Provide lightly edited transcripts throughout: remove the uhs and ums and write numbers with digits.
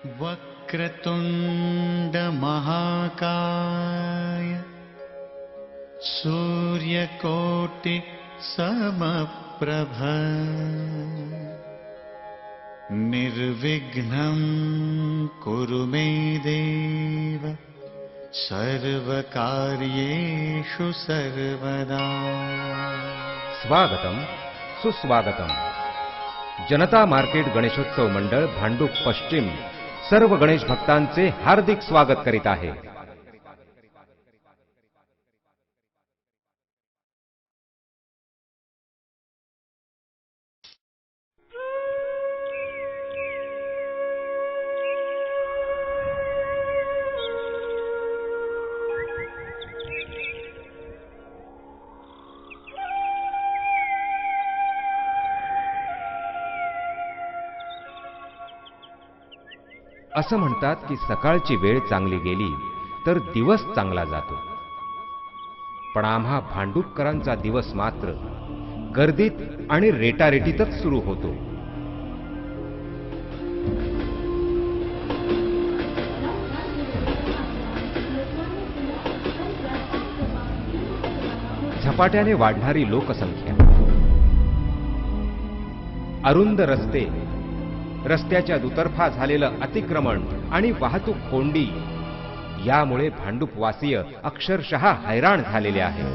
वक्रतुंड महाकाय सूर्यकोटि समप्रभ निर्विघ्नं कुरु मे देव सर्वकार्येषु सर्वदा। स्वागतम सुस्वागतम। जनता मार्केट गणेशोत्सव मंडळ भांडूप पश्चिम सर्व गणेश भक्तांचे हार्दिक स्वागत करीत आहे। असं म्हणतात की सकाळची वेळ चांगली गेली तर दिवस चांगला जातो, पण आम्हा भांडूपकरांचा दिवस मात्र गर्दीत आणि रेटारेटीतच सुरू होतो। झपाट्याने वाढणारी लोकसंख्या, अरुंद रस्ते, रस्त्याच्या दुतर्फा झालेलं अतिक्रमण आणि वाहतूक कोंडी यामुळे भांडूपवासीय अक्षरशः हैराण झालेले आहेत।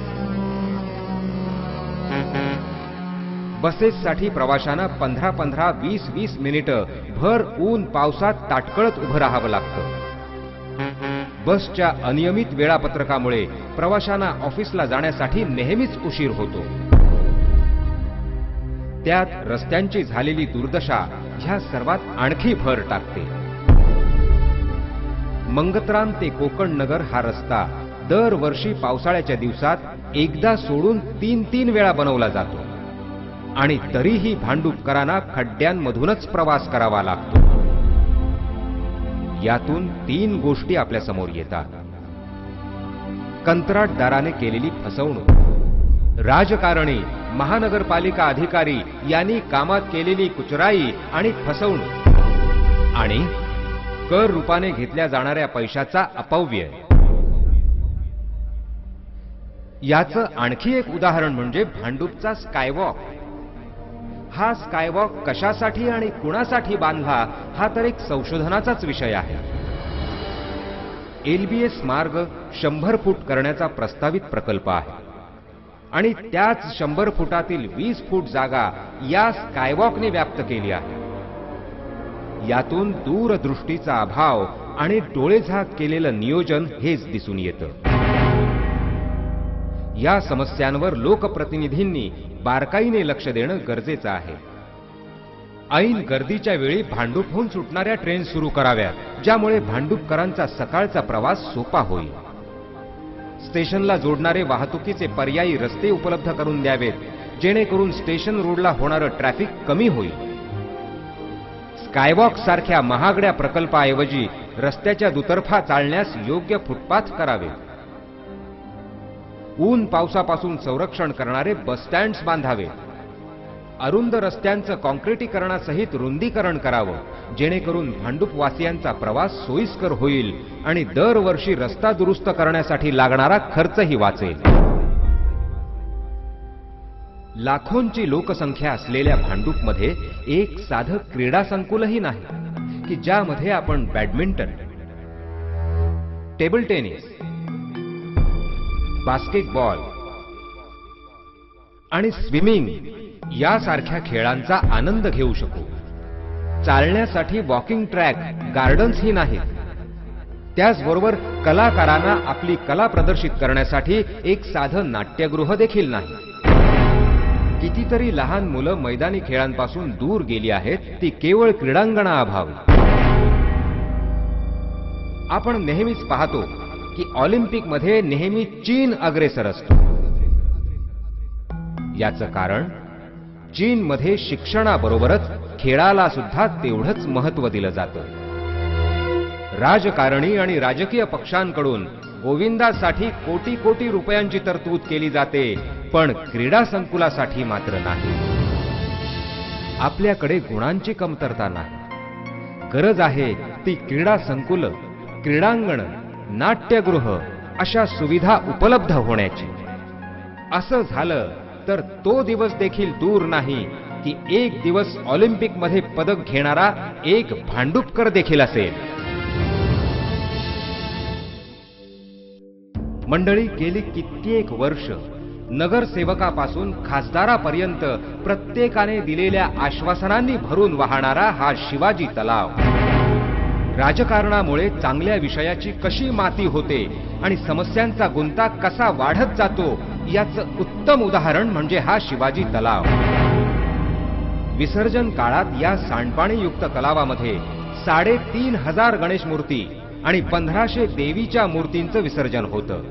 बसेससाठी प्रवाशांना 15-20 मिनिटं भर ऊन पावसात ताटकळत उभं राहावं लागतं। बसच्या अनियमित वेळापत्रकामुळे प्रवाशांना ऑफिसला जाण्यासाठी नेहमीच उशीर होतो। त्यात रस्त्यांची झालेली दुर्दशा ह्या सर्वात आणखी भर टाकते। मंगत्रान ते कोकण नगर हा रस्ता दरवर्षी पावसाळ्याच्या दिवसात एकदा सोडून 3 वेळा बनवला जातो आणि तरीही भांडूपकरांना खड्ड्यांमधूनच प्रवास करावा लागतो। यातून 3 गोष्टी आपल्या समोर येतात: कंत्राटदाराने केलेली फसवणूक, राजकारणी महानगरपालिका अधिकारी यांनी कामात केलेली कुचराई आणि फसवणूक, आणि कर रूपाने घेतल्या जाणाऱ्या पैशाचा अपव्यय। याचं आणखी एक उदाहरण म्हणजे भांडूपचा स्कायवॉक। हा स्कायवॉक कशासाठी आणि कुणासाठी बांधला हा तर एक संशोधनाचाच विषय आहे। LBS मार्ग 100 फूट करण्याचा प्रस्तावित प्रकल्प आहे आणि त्याच 100 फुटातील 20 फूट जागा या स्कायवॉकने व्याप्त केली आहे। यातून दूरदृष्टीचा अभाव आणि डोळेझाक केलेलं नियोजन हेच दिसून येतं। या समस्यांवर लोकप्रतिनिधींनी बारकाईने लक्ष देणं गरजेचं आहे। ऐन गर्दीच्या वेळी भांडूपहून सुटणाऱ्या ट्रेन सुरू कराव्यात, ज्यामुळे भांडूपकरांचा सकाळचा प्रवास सोपा होईल। स्टेशनला जोडणारे वाहतुकीचे पर्यायी रस्ते उपलब्ध करून द्यावेत, जेणेकरून स्टेशन रोडला होणारं ट्रॅफिक कमी होईल। स्कायवॉक सारख्या महागड्या प्रकल्पाऐवजी रस्त्याच्या दुतर्फा चालण्यास योग्य फुटपाथ करावे। ऊन पावसापासून संरक्षण करणारे बस स्टँड्स बांधावे। अरुंद रस्त्यांचं काँक्रिटीकरणासहित रुंदीकरण करावं, जेणेकरून भांडूपवासियांचा प्रवास सोयीस्कर होईल आणि दरवर्षी रस्ता दुरुस्त करण्यासाठी लागणारा खर्चही वाचेल। लाखोंची लोकसंख्या असलेल्या भांडूपमध्ये एक साधं क्रीडा संकुलही नाही की ज्यामध्ये आपण बॅडमिंटन, टेबल टेनिस, बास्केटबॉल आणि स्विमिंग यासारख्या खेळांचा आनंद घेऊ शकू। चालण्यासाठी वॉकिंग ट्रॅक, गार्डन्सही नाहीत। त्याचबरोबर कलाकारांना आपली कला प्रदर्शित करण्यासाठी एक साधं नाट्यगृह देखील नाही। कितीतरी लहान मुलं मैदानी खेळांपासून दूर गेली आहेत, ती केवळ क्रीडांगणाअभावी। आपण नेहमीच पाहतो की ऑलिम्पिकमध्ये नेहमी चीन अग्रेसर असतो। याचं कारण चीनमध्ये शिक्षणाबरोबरच खेळाला सुद्धा तेवढंच महत्त्व दिलं जातं। राजकारणी आणि राजकीय पक्षांकडून गोविंदासाठी कोटी रुपयांची तरतूद केली जाते, पण क्रीडा संकुलासाठी मात्र नाही। आपल्याकडे गुणांची कमतरता नाही, गरज आहे भरती क्रीडा संकुल, क्रीडांगण, नाट्यगृह अशा सुविधा उपलब्ध होण्याची. असं झालं तर तो दिवस देखील दूर नाही की एक दिवस ऑलिम्पिकमध्ये पदक घेणारा एक भांडुपकर देखील असेल. मंडळी, गेली कित्येक वर्ष नगरसेवकापासून खासदारापर्यंत प्रत्येकाने दिलेल्या आश्वासनांनी भरून वाहणारा हा शिवाजी तलाव राजकारणामुळे चांगल्या विषयाची कशी माती होते आणि समस्यांचा गुंता कसा वाढत जातो याचं उत्तम उदाहरण म्हणजे हा शिवाजी तलाव. विसर्जन काळात या सांडपाणीयुक्त तलावामध्ये 3500 गणेश मूर्ती आणि 1500 देवीच्या मूर्तींचं विसर्जन होतं.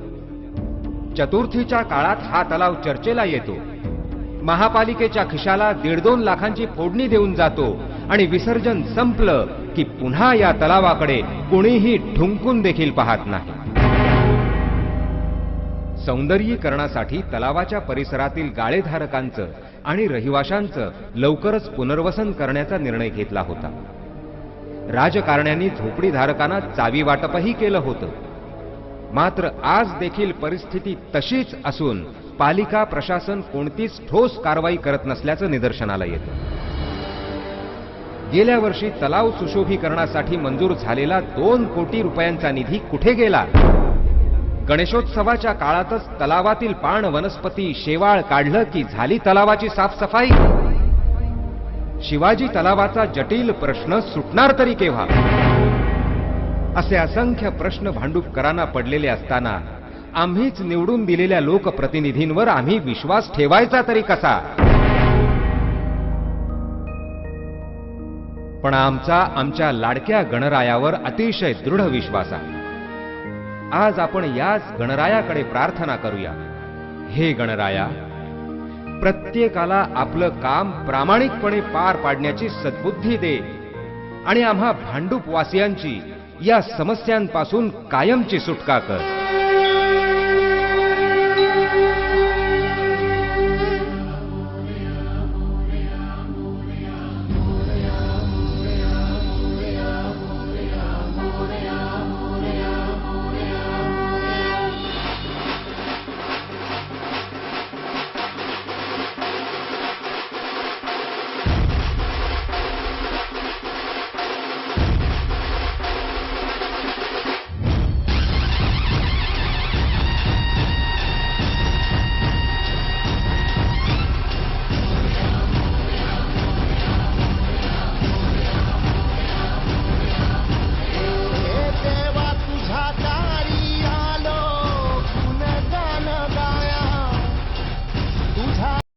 चतुर्थीच्या काळात हा तलाव चर्चेला येतो. महापालिकेच्या खिशाला 1.5-2 लाखांची फोडणी देऊन जातो आणि विसर्जन संपलं की पुन्हा या तलावाकडे कोणीही ढुंकून देखील पाहत नाही. सौंदर्यीकरणासाठी तलावाच्या परिसरातील गाळेधारकांचं आणि रहिवाशांचं लवकरच पुनर्वसन करण्याचा निर्णय घेतला होता. राजकारण्यांनी झोपडीधारकांना चावी वाटपही केलं होतं. मात्र आज देखील परिस्थिती तशीच असून पालिका प्रशासन कोणतीच ठोस कारवाई करत नसल्याचं निदर्शनाला येतं. गेल्या वर्षी तलाव सुशोभीकरणासाठी मंजूर झालेला 2 कोटी रुपयांचा निधी कुठे गेला? गणेशोत्सवाच्या काळातच तलावातील पाण, वनस्पती, शेवाळ काढलं की झाली तलावाची साफसफाई? शिवाजी तलावाचा जटिल प्रश्न सुटणार तरी केव्हा? असे असंख्य प्रश्न भांडुपकरांना पडलेले असताना आम्हीच निवडून दिलेल्या लोकप्रतिनिधींवर आम्ही विश्वास ठेवायचा तरी कसा? पण आमच्या लाडक्या गणरायावर अतिशय दृढ विश्वास आहे. आज आपण याच गणरायाकडे प्रार्थना करूया. हे गणराया, प्रत्येकाला आपलं काम प्रामाणिकपणे पार पाडण्याची सद्बुद्धी दे आणि आम्हा भांडुपवासियांची या समस्यांपासून कायमची सुटका कर.